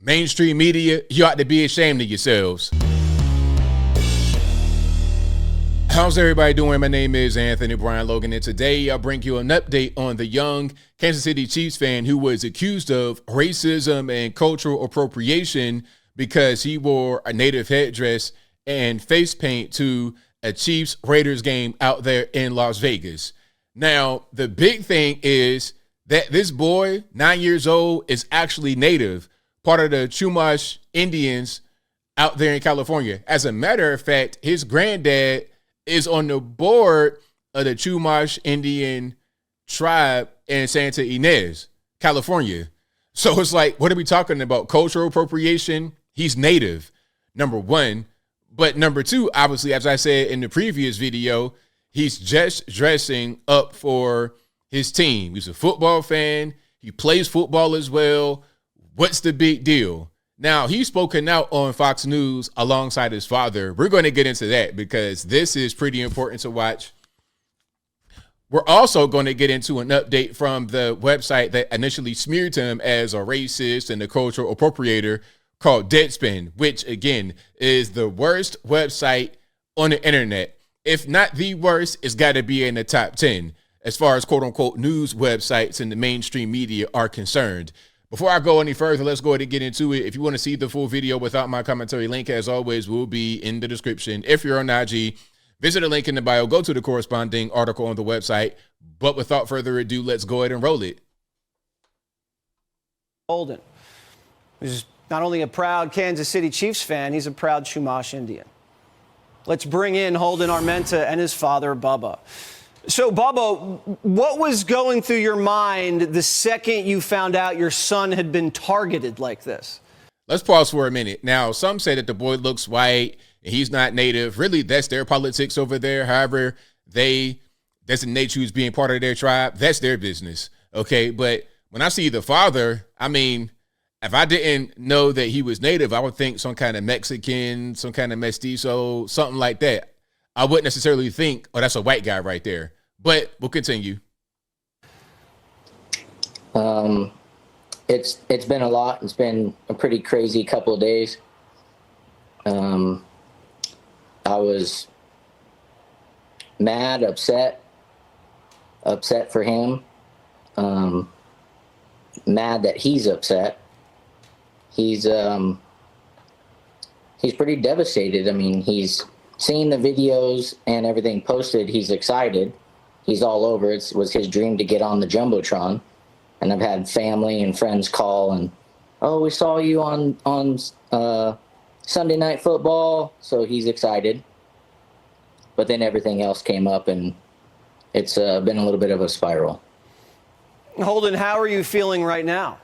Mainstream media, you ought to be ashamed of yourselves. How's everybody doing? My name is Anthony Brian Logan, and today I'll bring you an update on the young Kansas City Chiefs fan who was accused of racism and cultural appropriation because he wore a native headdress and face paint to a Chiefs-Raiders game out there in Las Vegas. Now, the big thing is that this boy, 9 years old, is actually native, part of the Chumash Indians out there in California. As a matter of fact, his granddad is on the board of the Chumash Indian tribe in Santa Ynez, California. So it's like, what are we talking about? Cultural appropriation? He's native, number one. But number two, obviously, as I said in the previous video, he's just dressing up for his team. He's a football fan. He plays football as well. What's the big deal? Now, he's spoken out on Fox News alongside his father. We're going to get into that because this is pretty important to watch. We're also going to get into an update from the website that initially smeared him as a racist and a cultural appropriator called Deadspin, which, again, is the worst website on the internet. If not the worst, it's got to be in the top 10 as far as quote-unquote news websites and the mainstream media are concerned. Before I go any further, let's go ahead and get into it. If you want to see the full video without my commentary, link, as always, will be in the description. If you're on IG, visit the link in the bio, go to the corresponding article on the website. But without further ado, let's go ahead and roll it. Holden, who's not only a proud Kansas City Chiefs fan, he's a proud Chumash Indian. Let's bring in Holden Armenta and his father, Bubba. So, Bubba, what was going through your mind the second you found out your son had been targeted like this? Let's pause for a minute. Now, some say that the boy looks white and he's not native. Really, that's their politics over there. However, they designate you as being part of their tribe. That's their business. Okay. But when I see the father, I mean, if I didn't know that he was native, I would think some kind of Mexican, some kind of mestizo, something like that. I wouldn't necessarily think, oh, that's a white guy right there. But we'll continue. It's been a lot. It's been a pretty crazy couple of days. I was mad, upset for him. Mad that he's upset. He's pretty devastated. I mean, he's seen the videos and everything posted. He's excited. He's all over. It was his dream to get on the Jumbotron. And I've had family and friends call and, oh, we saw you on Sunday Night Football. So he's excited. But then everything else came up, and it's been a little bit of a spiral. Holden, how are you feeling right now?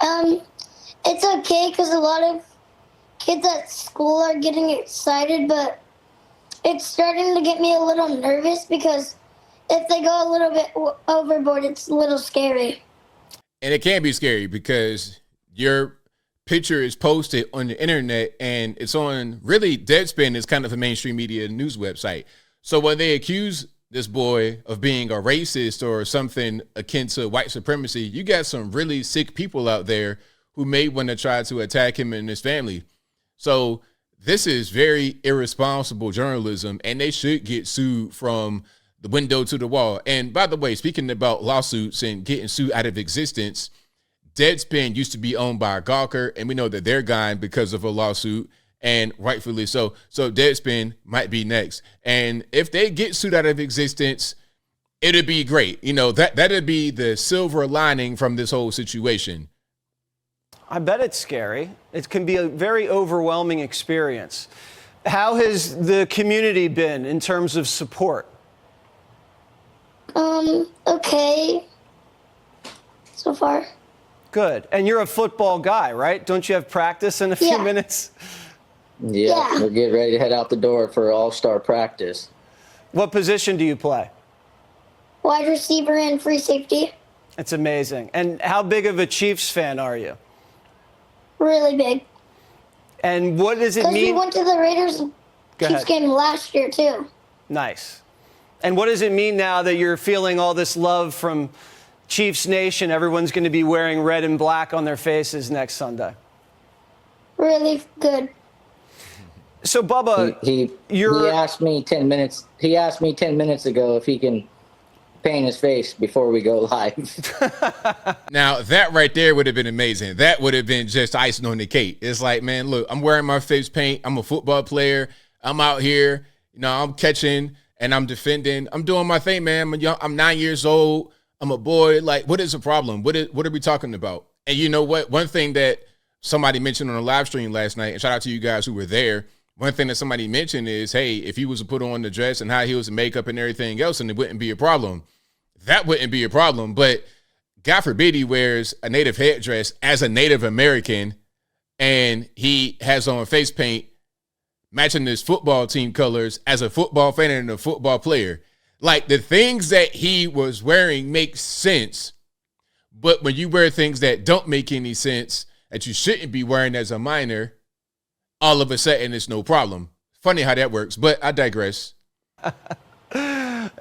It's okay because a lot of kids at school are getting excited, but it's starting to get me a little nervous because if they go a little bit overboard, it's a little scary. And it can be scary because your picture is posted on the internet and it's on, really, Deadspin is kind of a mainstream media news website. So when they accuse this boy of being a racist or something akin to white supremacy, you got some really sick people out there who may want to try to attack him and his family. So this is very irresponsible journalism, and they should get sued from the window to the wall. And by the way, speaking about lawsuits and getting sued out of existence, Deadspin used to be owned by Gawker, and we know that they're gone because of a lawsuit, and rightfully so. So Deadspin might be next. And if they get sued out of existence, it'd be great. You know, that'd be the silver lining from this whole situation. I bet it's scary. It can be a very overwhelming experience. How has the community been in terms of support? Okay. So far. Good. And you're a football guy, right? Don't you have practice in a few minutes? Yeah, we're getting ready to head out the door for all-star practice. What position do you play? Wide receiver and free safety. It's amazing. And how big of a Chiefs fan are you? Really big. And what does it mean? Because we went to the Raiders Chiefs game last year, too. Nice. And what does it mean now that you're feeling all this love from Chiefs Nation, everyone's going to be wearing red and black on their faces next Sunday? Really good. So, Bubba, He asked me 10 minutes. He asked me 10 minutes ago if he can paint his face before we go live. Now, that right there would have been amazing. That would have been just icing on the cake. It's like, man, look, I'm wearing my face paint. I'm a football player. I'm out here. I'm catching and I'm defending. I'm doing my thing, man. I'm 9 years old. I'm a boy. Like, what is the problem? What are we talking about? And you know what? One thing that somebody mentioned on a live stream last night, and shout out to you guys who were there, one thing that somebody mentioned is, hey, if he was to put on the dress and high heels and makeup and everything else, and it wouldn't be a problem. That wouldn't be a problem. But God forbid he wears a native headdress as a Native American and he has on face paint matching his football team colors as a football fan and a football player. Like, the things that he was wearing make sense. But when you wear things that don't make any sense, that you shouldn't be wearing as a minor, all of a sudden it's no problem. Funny how that works, but I digress. I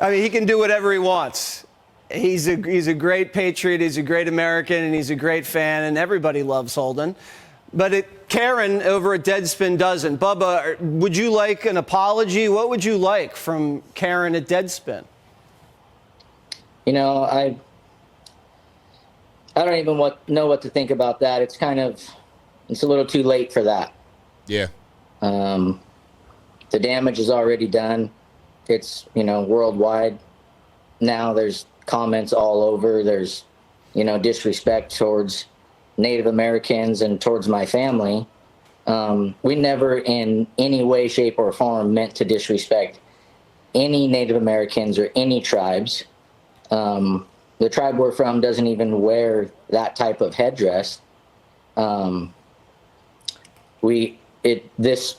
mean, he can do whatever he wants. He's a great patriot, he's a great American, and he's a great fan, and everybody loves Holden. But Karen over at Deadspin doesn't. Bubba, would you like an apology? What would you like from Karen at Deadspin? I don't even know what to think about that. It's a little too late for that. Yeah. The damage is already done. It's, worldwide. Now there's comments all over. There's, disrespect towards Native Americans and towards my family. We never in any way, shape, or form meant to disrespect any Native Americans or any tribes. The tribe we're from doesn't even wear that type of headdress. This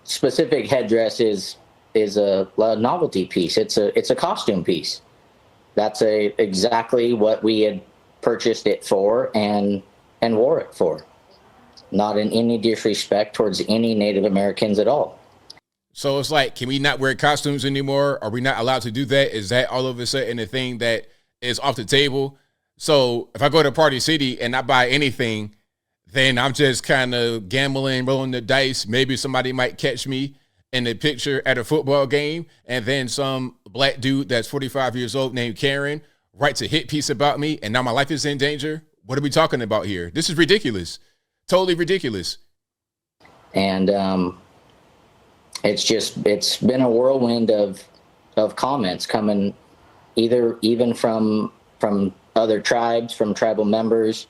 specific headdress is a novelty piece. It's a costume piece. That's exactly what we had purchased it for and wore it for. Not in any disrespect towards any Native Americans at all. So it's like, can we not wear costumes anymore? Are we not allowed to do that? Is that all of a sudden a thing that is off the table? So if I go to Party City and I buy anything, then I'm just kind of gambling, rolling the dice. Maybe somebody might catch me in a picture at a football game, and then some black dude that's 45 years old named Karen writes a hit piece about me, and now my life is in danger. What are we talking about here? This is ridiculous. Totally ridiculous. And it's been a whirlwind of comments coming even from other tribes, from tribal members.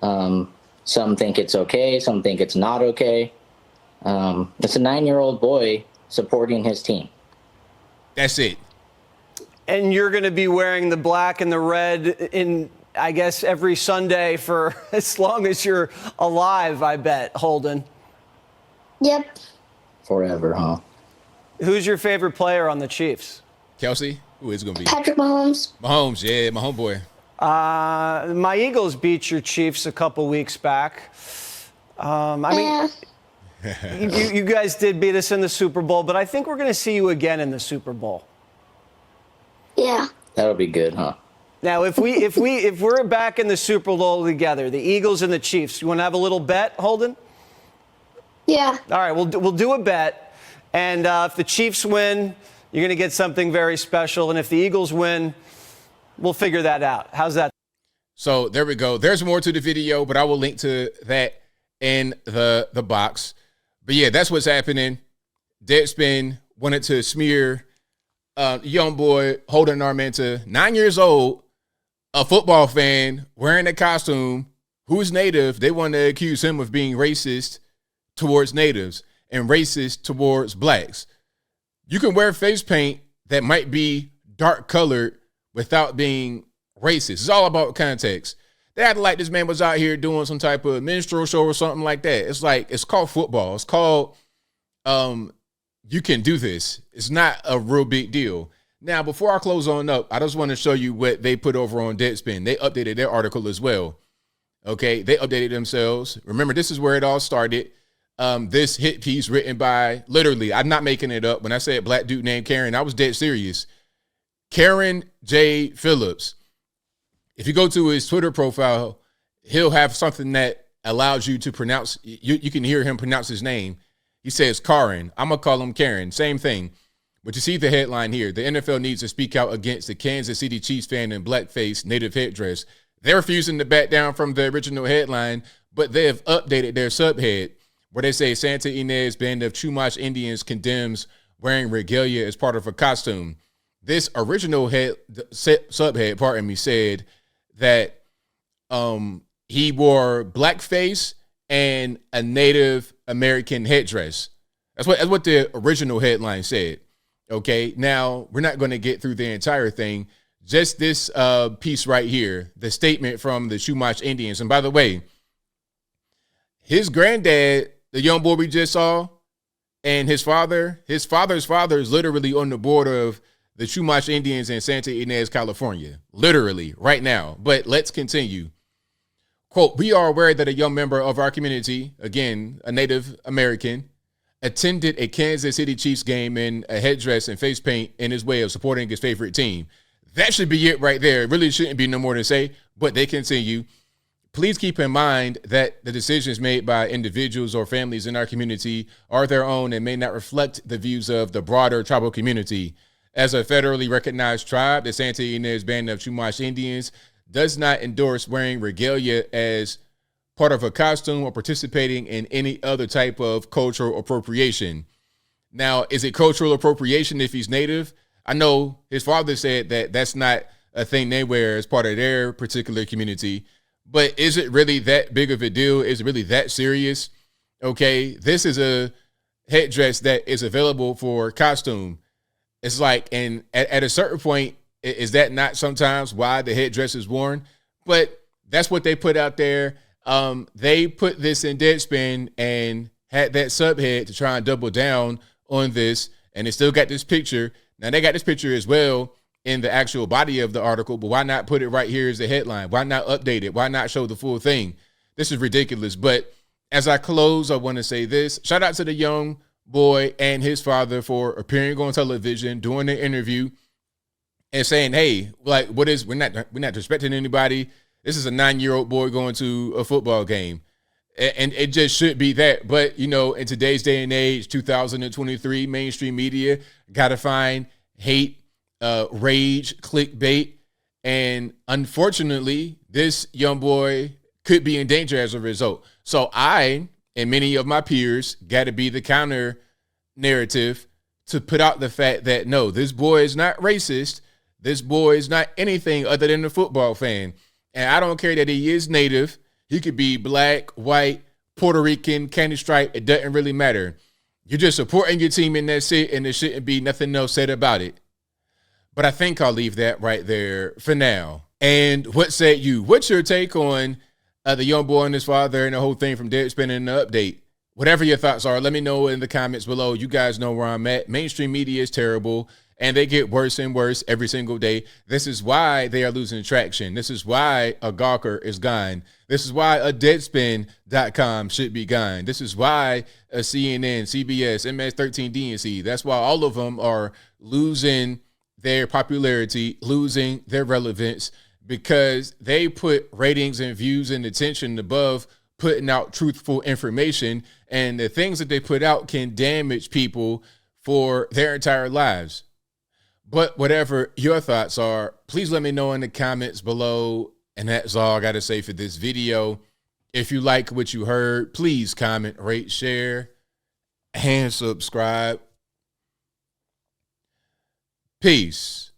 Some think it's okay, some think it's not okay. It's a 9-year-old boy supporting his team. That's it. And you're going to be wearing the black and the red in, I guess, every Sunday for as long as you're alive, I bet, Holden. Yep. Forever, huh? Who's your favorite player on the Chiefs? Kelsey, who is going to be? Patrick Mahomes. Mahomes, yeah, my homeboy. My Eagles beat your Chiefs a couple weeks back. You guys did beat us in the Super Bowl, but I think we're going to see you again in the Super Bowl. Yeah. That'll be good, huh? Now, if we're back in the Super Bowl together, the Eagles and the Chiefs, you want to have a little bet, Holden? Yeah. All right, we'll do a bet, and if the Chiefs win, you're going to get something very special, and if the Eagles win, we'll figure that out. How's that? So there we go. There's more to the video, but I will link to that in the box. But yeah, that's what's happening. Deadspin wanted to smear young boy Holden Armenta, 9 years old, a football fan, wearing a costume, who's native. They want to accuse him of being racist towards natives and racist towards blacks. You can wear face paint that might be dark colored without being racist. It's all about context. They acted like this man was out here doing some type of minstrel show or something like that. It's like, it's called football. It's called, you can do this. It's not a real big deal. Now, before I close on up, I just want to show you what they put over on Deadspin. They updated their article as well. Okay, they updated themselves. Remember, this is where it all started. This hit piece written by, literally, I'm not making it up. When I said black dude named Karen, I was dead serious. Karen J. Phillips. if you go to his Twitter profile, he'll have something that allows you to pronounce, you can hear him pronounce his name. He says Karen. I'm going to call him Karen. Same thing. But you see the headline here. The NFL needs to speak out against the Kansas City Chiefs fan in blackface native headdress. They're refusing to back down from the original headline, but they have updated their subhead where they say Santa Ynez Band of Chumash Indians condemns wearing regalia as part of a costume. This original subhead, said that he wore blackface and a Native American headdress. That's what the original headline said. Okay, now we're not going to get through the entire thing. Just this piece right here, the statement from the Chumash Indians. And by the way, his granddad, the young boy we just saw, and his father's father is literally on the border of the Chumash Indians in Santa Ynez, California, literally right now. But let's continue. Quote, we are aware that a young member of our community, again, a Native American, attended a Kansas City Chiefs game in a headdress and face paint in his way of supporting his favorite team. That should be it right there. It really shouldn't be no more to say, but they continue. Please keep in mind that the decisions made by individuals or families in our community are their own and may not reflect the views of the broader tribal community. As a federally recognized tribe, the Santa Ynez Band of Chumash Indians does not endorse wearing regalia as part of a costume or participating in any other type of cultural appropriation. Now, is it cultural appropriation if he's Native? I know his father said that that's not a thing they wear as part of their particular community, but is it really that big of a deal? Is it really that serious? Okay, this is a headdress that is available for costume. It's like, and at a certain point, is that not sometimes why the headdress is worn? But that's what they put out there. They put this in Deadspin and had that subhead to try and double down on this, and they still got this picture. Now, they got this picture as well in the actual body of the article, but why not put it right here as the headline? Why not update it? Why not show the full thing? This is ridiculous. But as I close, I want to say this. Shout out to the young boy and his father for appearing on television, doing an interview, and saying, hey, like, we're not disrespecting anybody. This is a 9-year-old boy going to a football game. And it just should be that. But, you know, in today's day and age, 2023, mainstream media got to find hate, rage, clickbait. And unfortunately, this young boy could be in danger as a result. So I and many of my peers got to be the counter narrative to put out the fact that, no, this boy is not racist. This boy is not anything other than a football fan. And I don't care that he is Native. He could be black, white, Puerto Rican, candy stripe. It doesn't really matter. You're just supporting your team, and that's it, and there shouldn't be nothing else said about it. But I think I'll leave that right there for now. And what said you? What's your take on the young boy and his father and the whole thing from Deadspin and the update? Whatever your thoughts are, let me know in the comments below. You guys know where I'm at. Mainstream media is terrible, and they get worse and worse every single day. This is why they are losing traction. This is why a Gawker is gone. This is why a Deadspin.com should be gone. This is why a CNN, CBS, MS13, DNC, that's why all of them are losing their popularity, losing their relevance, because they put ratings and views and attention above putting out truthful information, and the things that they put out can damage people for their entire lives. But whatever your thoughts are, please let me know in the comments below. And that's all I got to say for this video. If you like what you heard, please comment, rate, share, and subscribe. Peace.